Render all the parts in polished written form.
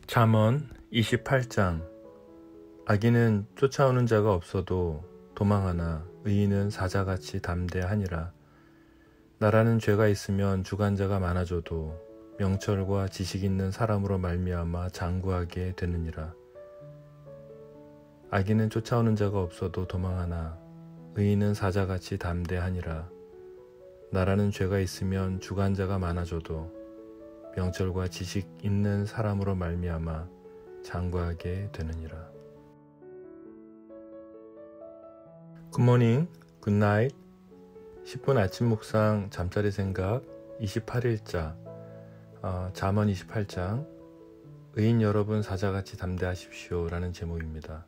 잠언 28장. 악인은 쫓아오는 자가 없어도 도망하나 의인은 사자같이 담대하니라. 나라는 죄가 있으면 주관자가 많아져도 명철과 지식 있는 사람으로 말미암아 장구하게 되느니라. 악인은 쫓아오는 자가 없어도 도망하나 의인은 사자같이 담대하니라. 나라는 죄가 있으면 주관자가 많아져도 명철과 지식 있는 사람으로 말미암아 장구하게 되느니라. 굿모닝, 굿나잇. 10분 아침 묵상 잠자리 생각 28일자 잠언 28장 의인 여러분 사자같이 담대하십시오 라는 제목입니다.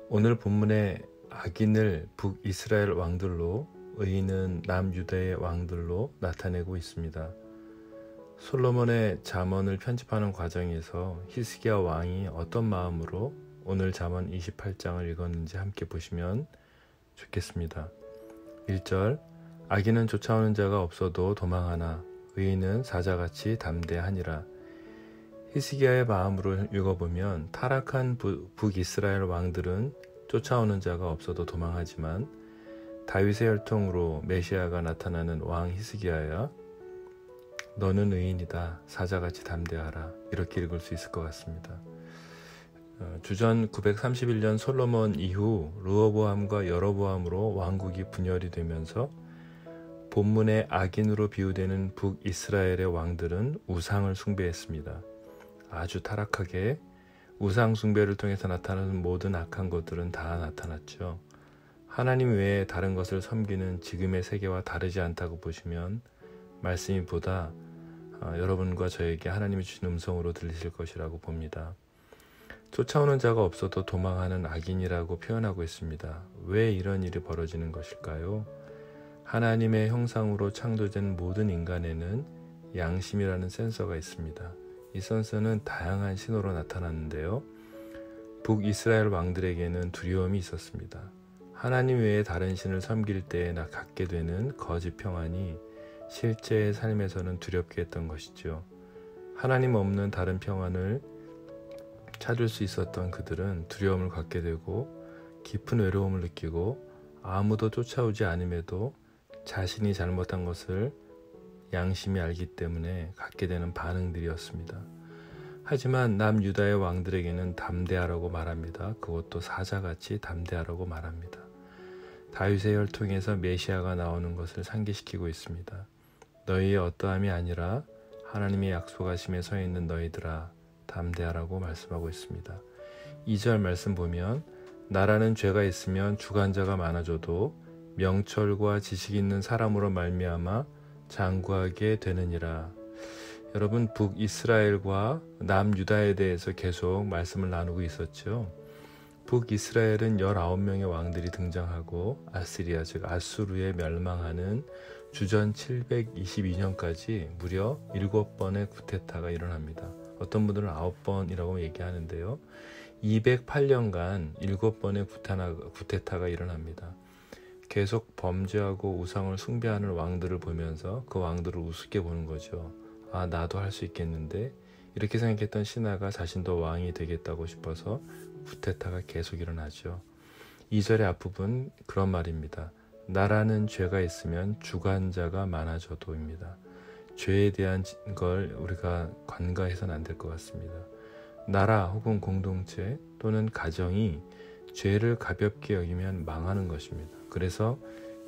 오늘 본문에 악인을 북이스라엘 왕들로 의인은 남유다의 왕들로 나타내고 있습니다. 솔로몬의 잠언을 편집하는 과정에서 히스기야 왕이 어떤 마음으로 오늘 잠언 28장을 읽었는지 함께 보시면 좋겠습니다. 1절, 악인은 쫓아오는 자가 없어도 도망하나 의인은 사자같이 담대하니라. 히스기야의 마음으로 읽어보면 타락한 북이스라엘 왕들은 쫓아오는 자가 없어도 도망하지만 다윗의 혈통으로 메시아가 나타나는 왕 히스기야야 너는 의인이다, 사자같이 담대하라, 이렇게 읽을 수 있을 것 같습니다. 주전 931년 솔로몬 이후 르호보암과 여로보암으로 왕국이 분열이 되면서 본문의 악인으로 비유되는 북이스라엘의 왕들은 우상을 숭배했습니다. 아주 타락하게 우상 숭배를 통해서 나타나는 모든 악한 것들은 다 나타났죠. 하나님 외에 다른 것을 섬기는 지금의 세계와 다르지 않다고 보시면 말씀이 보다 여러분과 저에게 하나님이 주신 음성으로 들리실 것이라고 봅니다. 쫓아오는 자가 없어도 도망하는 악인이라고 표현하고 있습니다. 왜 이런 일이 벌어지는 것일까요? 하나님의 형상으로 창조된 모든 인간에는 양심이라는 센서가 있습니다. 이 센서는 다양한 신호로 나타났는데요. 북이스라엘 왕들에게는 두려움이 있었습니다. 하나님 외에 다른 신을 섬길 때에 갖게 되는 거짓 평안이 실제의 삶에서는 두렵게 했던 것이죠. 하나님 없는 다른 평안을 찾을 수 있었던 그들은 두려움을 갖게 되고 깊은 외로움을 느끼고 아무도 쫓아오지 않음에도 자신이 잘못한 것을 양심이 알기 때문에 갖게 되는 반응들이었습니다. 하지만 남유다의 왕들에게는 담대하라고 말합니다. 그것도 사자같이 담대하라고 말합니다. 다윗의 혈통에서 메시아가 나오는 것을 상기시키고 있습니다. 너희의 어떠함이 아니라 하나님의 약속하심에 서 있는 너희들아 담대하라고 말씀하고 있습니다. 2절 말씀 보면 나라는 죄가 있으면 주관자가 많아져도 명철과 지식 있는 사람으로 말미암아 장구하게 되느니라. 여러분, 북이스라엘과 남유다에 대해서 계속 말씀을 나누고 있었죠. 북이스라엘은 19명의 왕들이 등장하고 아시리아 즉 아수르에 멸망하는 주전 722년까지 무려 7번의 쿠데타가 일어납니다. 어떤 분들은 9번이라고 얘기하는데요. 208년간 7번의 쿠데타가 일어납니다. 계속 범죄하고 우상을 숭배하는 왕들을 보면서 그 왕들을 우습게 보는 거죠. 아, 나도 할 수 있겠는데, 이렇게 생각했던 신하가 자신도 왕이 되겠다고 싶어서 쿠데타가 계속 일어나죠. 2절의 앞부분 그런 말입니다. 나라는 죄가 있으면 주관자가 많아져도입니다. 죄에 대한 걸 우리가 관가해서는 안 될 것 같습니다. 나라 혹은 공동체 또는 가정이 죄를 가볍게 여기면 망하는 것입니다. 그래서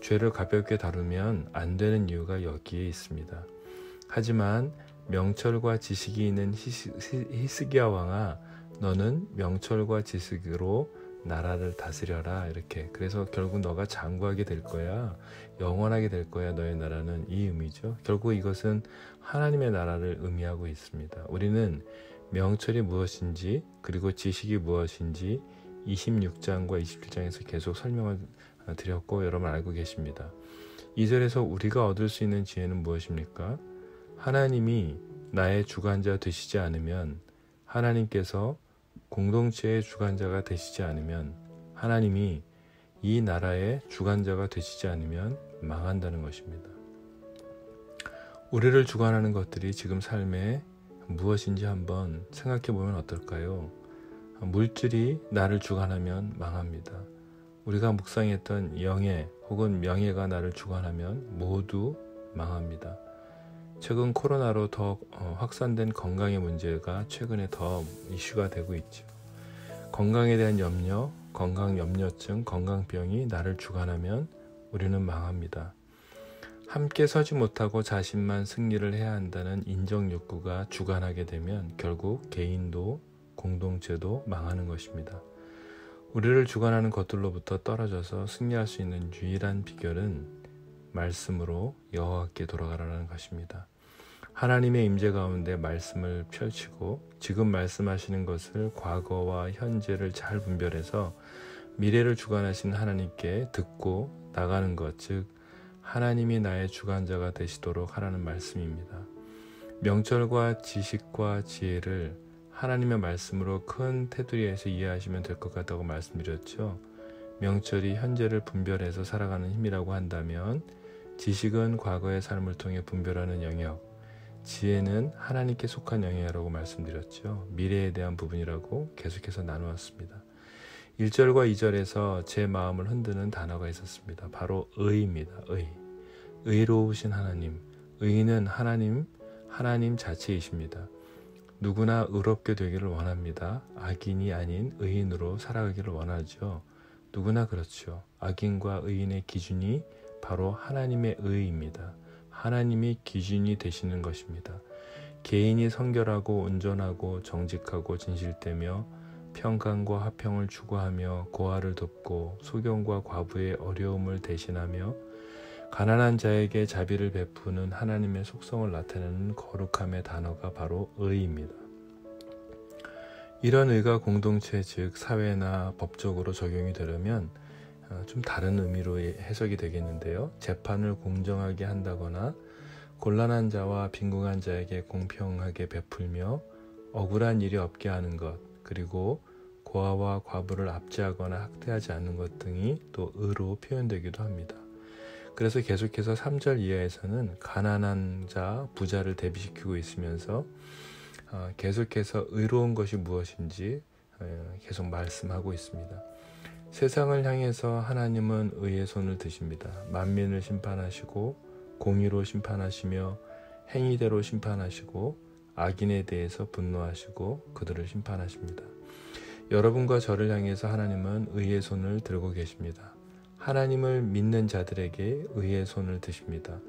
죄를 가볍게 다루면 안 되는 이유가 여기에 있습니다. 하지만 명철과 지식이 있는 히스기야 왕아, 너는 명철과 지식으로 나라를 다스려라, 이렇게. 그래서 결국 너가 장구하게 될 거야, 영원하게 될 거야, 너의 나라는, 이 의미죠. 결국 이것은 하나님의 나라를 의미하고 있습니다. 우리는 명철이 무엇인지 그리고 지식이 무엇인지 26장과 27장에서 계속 설명을 드렸고 여러분 알고 계십니다. 2절에서 우리가 얻을 수 있는 지혜는 무엇입니까? 하나님이 나의 주관자 되시지 않으면, 하나님께서 공동체의 주관자가 되시지 않으면, 하나님이 이 나라의 주관자가 되시지 않으면 망한다는 것입니다. 우리를 주관하는 것들이 지금 삶에 무엇인지 한번 생각해 보면 어떨까요? 물질이 나를 주관하면 망합니다. 우리가 묵상했던 영예 혹은 명예가 나를 주관하면 모두 망합니다. 최근 코로나로 더 확산된 건강의 문제가 최근에 더 이슈가 되고 있죠. 건강에 대한 염려, 건강 염려증, 건강병이 나를 주관하면 우리는 망합니다. 함께 서지 못하고 자신만 승리를 해야 한다는 인정 욕구가 주관하게 되면 결국 개인도 공동체도 망하는 것입니다. 우리를 주관하는 것들로부터 떨어져서 승리할 수 있는 유일한 비결은 말씀으로 여호와께 돌아가라는 것입니다. 하나님의 임재 가운데 말씀을 펼치고 지금 말씀하시는 것을 과거와 현재를 잘 분별해서 미래를 주관하신 하나님께 듣고 나가는 것, 즉 하나님이 나의 주관자가 되시도록 하라는 말씀입니다. 명철과 지식과 지혜를 하나님의 말씀으로 큰 테두리에서 이해하시면 될 것 같다고 말씀드렸죠. 명철이 현재를 분별해서 살아가는 힘이라고 한다면 지식은 과거의 삶을 통해 분별하는 영역, 지혜는 하나님께 속한 영역이라고 말씀드렸죠. 미래에 대한 부분이라고 계속해서 나누었습니다. 1절과 2절에서 제 마음을 흔드는 단어가 있었습니다. 바로 의입니다. 의로우신 하나님. 의는 하나님 자체이십니다. 누구나 의롭게 되기를 원합니다. 악인이 아닌 의인으로 살아가기를 원하죠. 누구나 그렇죠. 악인과 의인의 기준이 바로 하나님의 의입니다. 하나님이 기준이 되시는 것입니다. 개인이 성결하고 온전하고 정직하고 진실되며 평강과 화평을 추구하며 고아를 돕고 소경과 과부의 어려움을 대신하며 가난한 자에게 자비를 베푸는 하나님의 속성을 나타내는 거룩함의 단어가 바로 의입니다. 이런 의가 공동체 즉 사회나 법적으로 적용이 되려면 좀 다른 의미로 해석이 되겠는데요. 재판을 공정하게 한다거나 곤란한 자와 빈궁한 자에게 공평하게 베풀며 억울한 일이 없게 하는 것, 그리고 고아와 과부를 압제하거나 학대하지 않는 것 등이 또 의로 표현되기도 합니다. 그래서 계속해서 3절 이하에서는 가난한 자, 부자를 대비시키고 있으면서 계속해서 의로운 것이 무엇인지 계속 말씀하고 있습니다. 세상을 향해서 하나님은 의의 손을 드십니다. 만민을 심판하시고 공의로 심판하시며 행위대로 심판하시고 악인에 대해서 분노하시고 그들을 심판하십니다. 여러분과 저를 향해서 하나님은 의의 손을 들고 계십니다. 하나님을 믿는 자들에게 의의 손을 드십니다.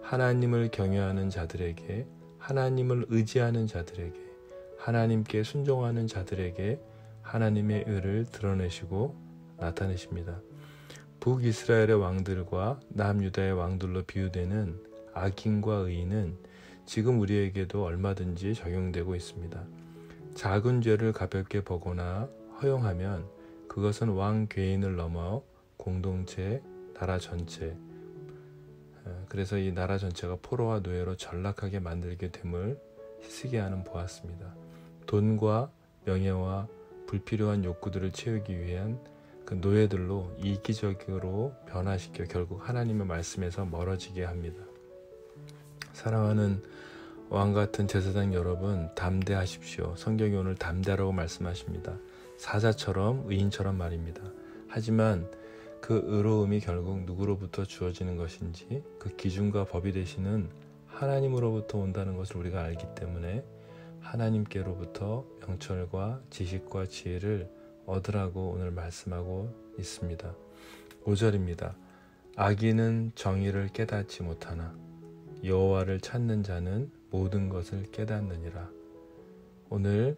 하나님을 경외하는 자들에게, 하나님을 의지하는 자들에게, 하나님께 순종하는 자들에게 하나님의 의를 드러내시고 나타내십니다. 북이스라엘의 왕들과 남유다의 왕들로 비유되는 악인과 의인은 지금 우리에게도 얼마든지 적용되고 있습니다. 작은 죄를 가볍게 보거나 허용하면 그것은 왕 개인을 넘어 공동체, 나라 전체, 그래서 이 나라 전체가 포로와 노예로 전락하게 만들게 됨을 희스게 하는 보았습니다. 돈과 명예와 불필요한 욕구들을 채우기 위한 그 노예들로 이기적으로 변화시켜 결국 하나님의 말씀에서 멀어지게 합니다. 사랑하는 왕같은 제사장 여러분, 담대하십시오. 성경이 오늘 담대하라고 말씀하십니다. 사자처럼 의인처럼 말입니다. 하지만 그 의로움이 결국 누구로부터 주어지는 것인지 그 기준과 법이 되시는 하나님으로부터 온다는 것을 우리가 알기 때문에 하나님께로부터 명철과 지식과 지혜를 얻으라고 오늘 말씀하고 있습니다. 5절입니다. 악인은 정의를 깨닫지 못하나 여호와를 찾는 자는 모든 것을 깨닫느니라. 오늘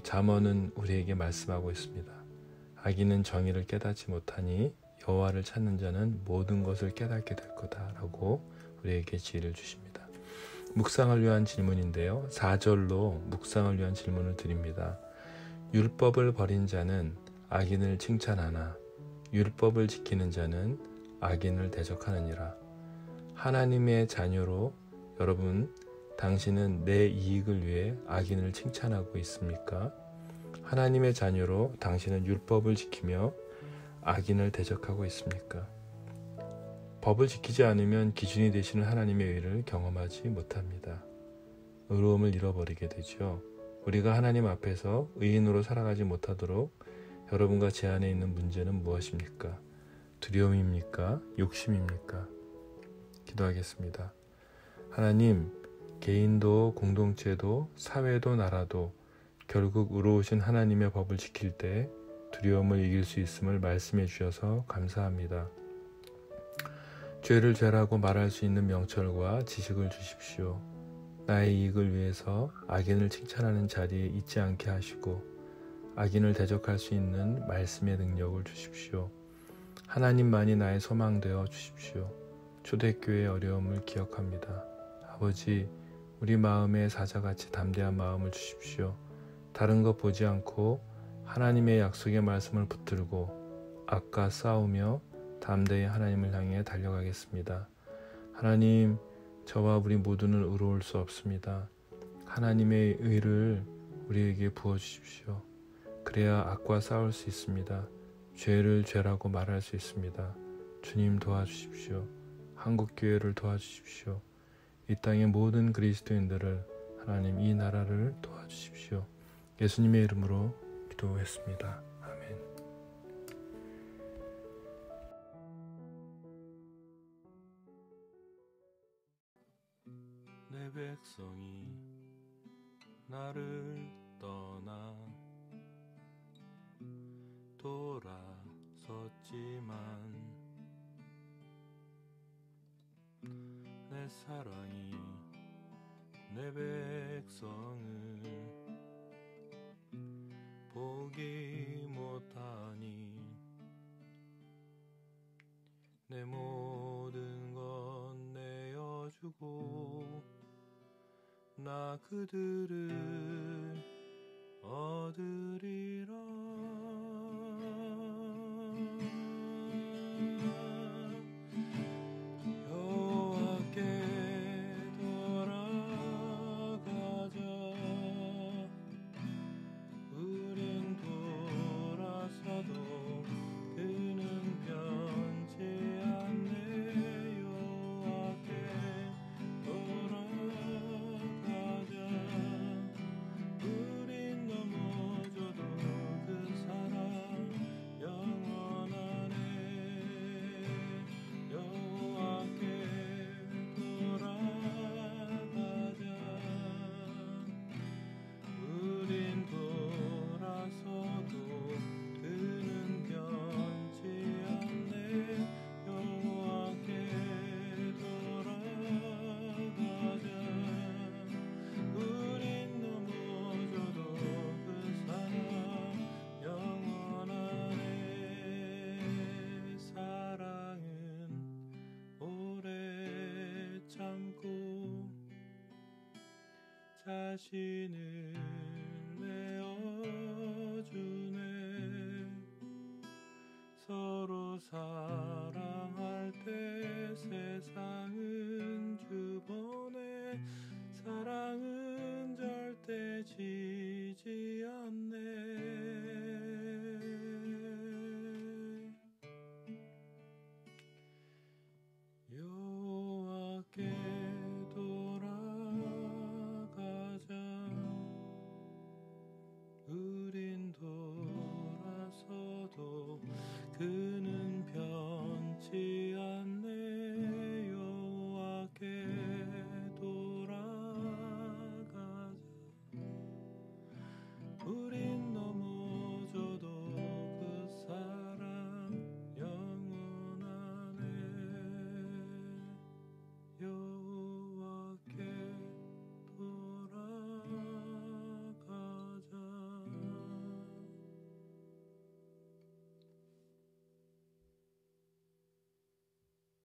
잠언은 우리에게 말씀하고 있습니다. 악인은 정의를 깨닫지 못하니 여호와를 찾는 자는 모든 것을 깨닫게 될 거다라고 우리에게 지혜를 주십니다. 묵상을 위한 질문인데요. 4절로 묵상을 위한 질문을 드립니다. 율법을 버린 자는 악인을 칭찬하나 율법을 지키는 자는 악인을 대적하느니라. 하나님의 자녀로 여러분, 당신은 내 이익을 위해 악인을 칭찬하고 있습니까? 하나님의 자녀로 당신은 율법을 지키며 악인을 대적하고 있습니까? 법을 지키지 않으면 기준이 되시는 하나님의 의를 경험하지 못합니다. 의로움을 잃어버리게 되죠. 우리가 하나님 앞에서 의인으로 살아가지 못하도록 여러분과 제 안에 있는 문제는 무엇입니까? 두려움입니까? 욕심입니까? 기도하겠습니다. 하나님, 개인도 공동체도 사회도 나라도 결국 의로우신 하나님의 법을 지킬 때 두려움을 이길 수 있음을 말씀해 주셔서 감사합니다. 죄를 죄라고 말할 수 있는 명철과 지식을 주십시오. 나의 이익을 위해서 악인을 칭찬하는 자리에 있지 않게 하시고 악인을 대적할 수 있는 말씀의 능력을 주십시오. 하나님만이 나의 소망되어 주십시오. 초대교회의 어려움을 기억합니다. 아버지, 우리 마음에 사자같이 담대한 마음을 주십시오. 다른 것 보지 않고 하나님의 약속의 말씀을 붙들고 악과 싸우며 담대히 하나님을 향해 달려가겠습니다. 하나님, 저와 우리 모두는 의로울 수 없습니다. 하나님의 의를 우리에게 부어주십시오. 그래야 악과 싸울 수 있습니다. 죄를 죄라고 말할 수 있습니다. 주님 도와주십시오. 한국교회를 도와주십시오. 이 땅의 모든 그리스도인들을 하나님 이 나라를 도와주십시오. 예수님의 이름으로 기도했습니다. 아멘. 내 백성이 나를 떠나 돌아섰지만 내 사랑이 내 백성을 보기 못하니 내 모든 것 내어주고 나 그들을 얻으리라. 여호와께 돌아가자. 우린 돌아서도 그는 변치 않네. 여호와께 돌아가자. 우린 넘어져도 그 사랑 영원하네. 여호와께 돌아가자. 우린 돌아서도 그는 변치 않네. 여호와께 돌아가자. 우린 넘어져도 그 사랑 영원하네. 사랑은 오래 참고 자신을